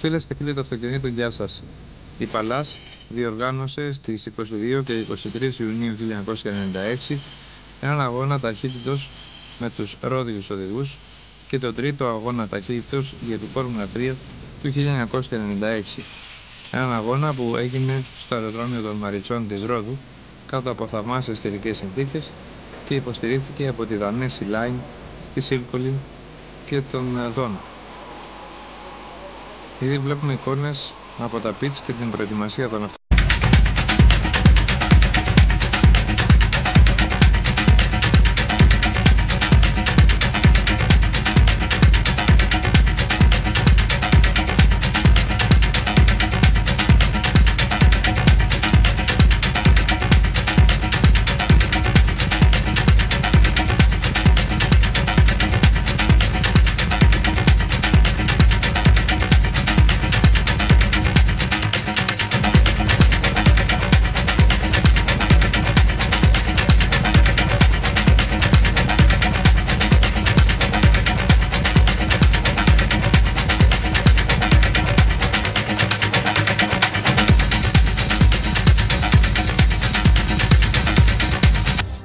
Φίλες και φίλοι του αυτοκινήτου, γεια σας. Η Παλάς διοργάνωσε στις 22 και 23 Ιουνίου 1996 έναν αγώνα ταχύτητος με τους ρόδιους οδηγούς και τον τρίτο αγώνα ταχύτητος για τη Φόρμουλα 3 του 1996. Έναν αγώνα που έγινε στο αεροδρόμιο των Μαριτσών της Ρόδου κάτω από θαυμάσιες καιρικές συνθήκες και υποστηρίχθηκε από τη Δανέση Line, τη Σίλκολιν και τον Δόνα. Ήδη βλέπουμε εικόνες από τα πιτς και την προετοιμασία των